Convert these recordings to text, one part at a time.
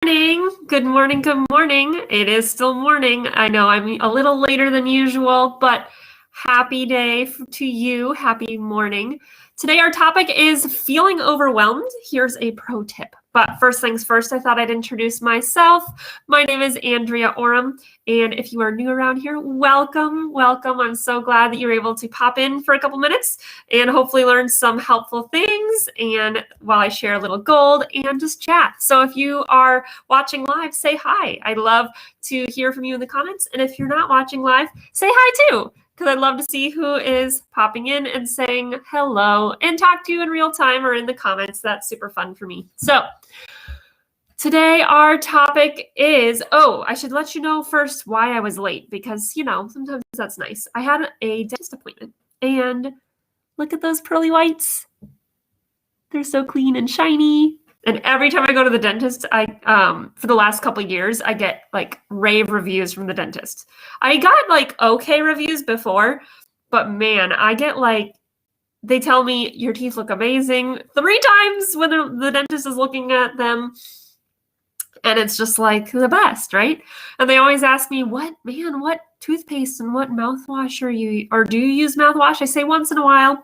Morning. Good morning. Good morning. It is still morning. I know I'm a little later than usual, but happy day to you. Happy morning. Today, our topic is feeling overwhelmed. Here's a pro tip. But first things first, I thought I'd introduce myself. My name is Andrea Oram, and if you are new around here, welcome, welcome. I'm so glad that you're able to pop in for a couple minutes and hopefully learn some helpful things, and while I share a little gold and just chat. So if you are watching live, say hi. I'd love to hear from you in the comments. And if you're not watching live, say hi too, because I'd love to see who is popping in and saying hello and talk to you in real time or in the comments. That's super fun for me. So today our topic is, I should let you know first why I was late, because, sometimes that's nice. I had a dentist appointment, and look at those pearly whites. They're so clean and shiny. And every time I go to the dentist, for the last couple of years, I get rave reviews from the dentist. I got okay reviews before, but man, I get they tell me your teeth look amazing 3 times when the dentist is looking at them. And it's just the best, right? And they always ask me, what toothpaste and what mouthwash do you use mouthwash? I say once in a while.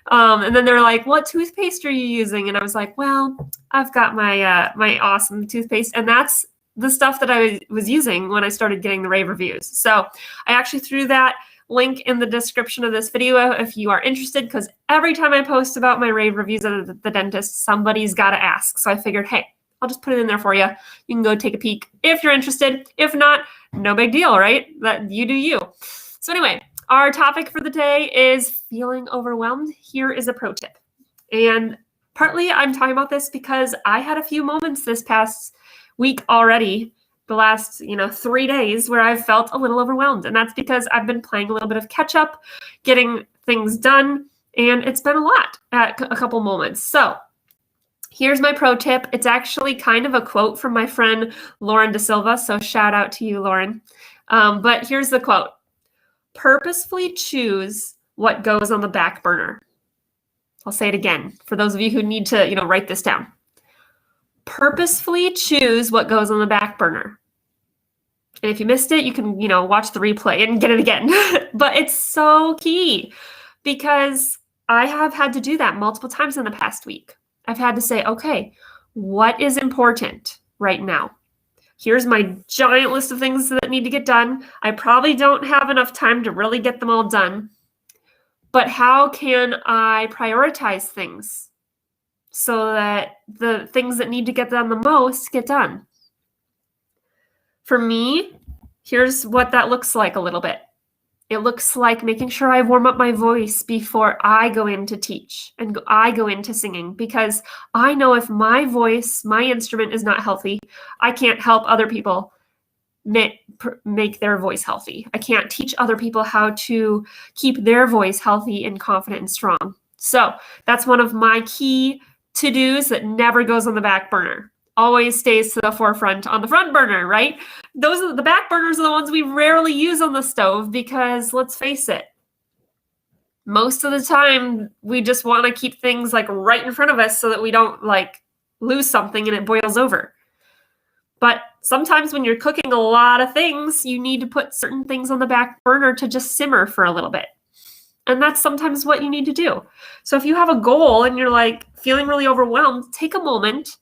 And then they're like, what toothpaste are you using? And I was like, well, I've got my awesome toothpaste. And that's the stuff that I was using when I started getting the rave reviews. So I actually threw that link in the description of this video if you are interested, because every time I post about my rave reviews at the dentist, somebody's got to ask. So I figured, hey, I'll just put it in there for you. You can go take a peek if you're interested. If not, no big deal, right? That you do you. So anyway, our topic for the day is feeling overwhelmed. Here is a pro tip. And partly I'm talking about this because I had a few moments this past week already, the last 3 days, where I've felt a little overwhelmed. And that's because I've been playing a little bit of catch up, getting things done, and it's been a lot at a couple moments. So here's my pro tip. It's actually kind of a quote from my friend Lauren De Silva, so shout out to you, Lauren. But here's the quote. Purposefully choose what goes on the back burner. I'll say it again for those of you who need to, write this down. Purposefully choose what goes on the back burner. And if you missed it, you can, watch the replay and get it again. But it's so key, because I have had to do that multiple times in the past week. I've had to say, okay, what is important right now? Here's my giant list of things that need to get done. I probably don't have enough time to really get them all done. But how can I prioritize things so that the things that need to get done the most get done? For me, here's what that looks like a little bit. It looks like making sure I warm up my voice before I go in to teach and I go into singing, because I know if my voice, my instrument is not healthy, I can't help other people make their voice healthy. I can't teach other people how to keep their voice healthy and confident and strong. So that's one of my key to-dos that never goes on the back burner. Always stays to the forefront on the front burner, right? The back burners are the ones we rarely use on the stove, because let's face it, most of the time we just want to keep things right in front of us so that we don't lose something and it boils over. But sometimes when you're cooking a lot of things, you need to put certain things on the back burner to just simmer for a little bit. And that's sometimes what you need to do. So if you have a goal and you're feeling really overwhelmed, take a moment,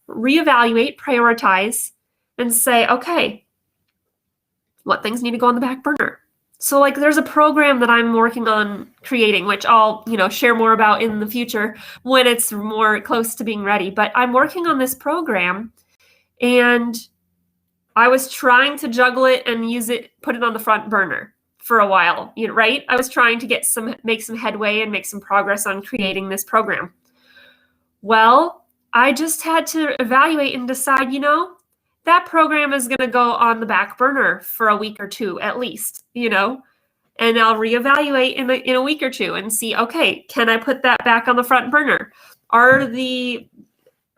reevaluate, prioritize, and say, okay, what things need to go on the back burner? So there's a program that I'm working on creating, which I'll, share more about in the future when it's more close to being ready. But I'm working on this program, and I was trying to juggle it and put it on the front burner for a while, right? I was trying to make some headway and make some progress on creating this program. Well, I just had to evaluate and decide, that program is going to go on the back burner for a week or two at least, and I'll reevaluate in a week or two and see, okay, can I put that back on the front burner?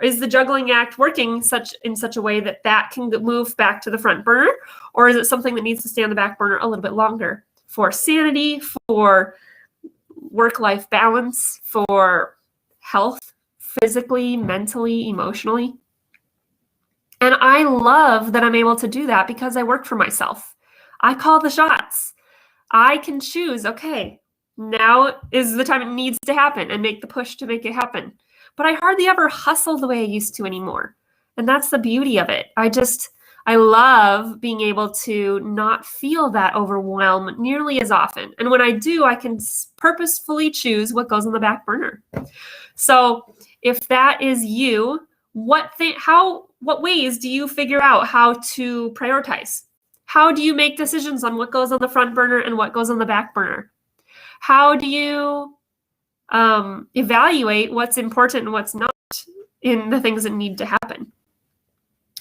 Is the juggling act working in such a way that can move back to the front burner? Or is it something that needs to stay on the back burner a little bit longer for sanity, for work-life balance, for health, physically, mentally, emotionally? And I love that I'm able to do that because I work for myself. I call the shots. I can choose, okay, now is the time it needs to happen and make the push to make it happen. But I hardly ever hustle the way I used to anymore. And that's the beauty of it. I love being able to not feel that overwhelm nearly as often. And when I do, I can purposefully choose what goes on the back burner. So if that is you, what ways do you figure out how to prioritize? How do you make decisions on what goes on the front burner and what goes on the back burner? How do you evaluate what's important and what's not in the things that need to happen?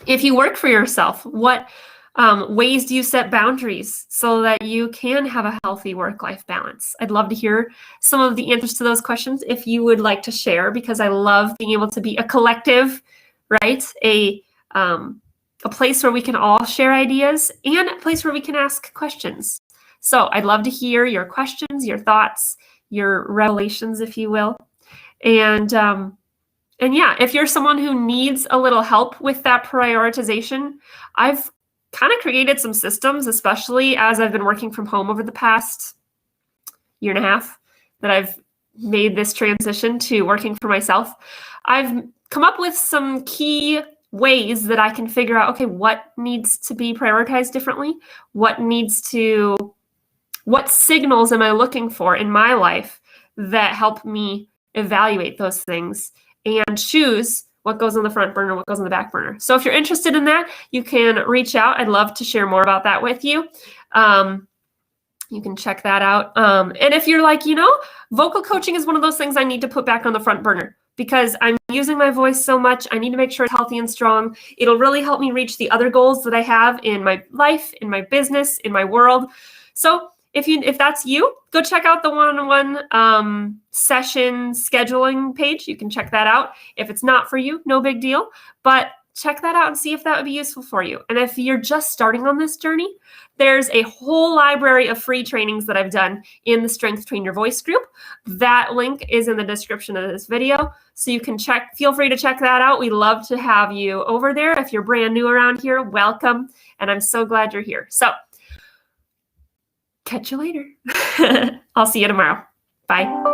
If you work for yourself, what ways do you set boundaries so that you can have a healthy work-life balance? I'd love to hear some of the answers to those questions if you would like to share, because I love being able to be a collective, right? A place where we can all share ideas and a place where we can ask questions. So I'd love to hear your questions, your thoughts, your revelations, if you will. And yeah, if you're someone who needs a little help with that prioritization, I've kind of created some systems, especially as I've been working from home over the past year and a half that I've made this transition to working for myself. I've come up with some key ways that I can figure out, okay, what needs to be prioritized differently? What signals am I looking for in my life that help me evaluate those things and choose what goes on the front burner, what goes on the back burner. So if you're interested in that, you can reach out. I'd love to share more about that with you. You can check that out. And if you're like, vocal coaching is one of those things I need to put back on the front burner because I'm using my voice so much. I need to make sure it's healthy and strong. It'll really help me reach the other goals that I have in my life, in my business, in my world. So if that's you, go check out the one-on-one session scheduling page. You can check that out. If it's not for you, no big deal. But check that out and see if that would be useful for you. And if you're just starting on this journey, there's a whole library of free trainings that I've done in the Strength Train Your Voice group. That link is in the description of this video. So you can feel free to check that out. We love to have you over there. If you're brand new around here, welcome. And I'm so glad you're here. So catch you later. I'll see you tomorrow. Bye.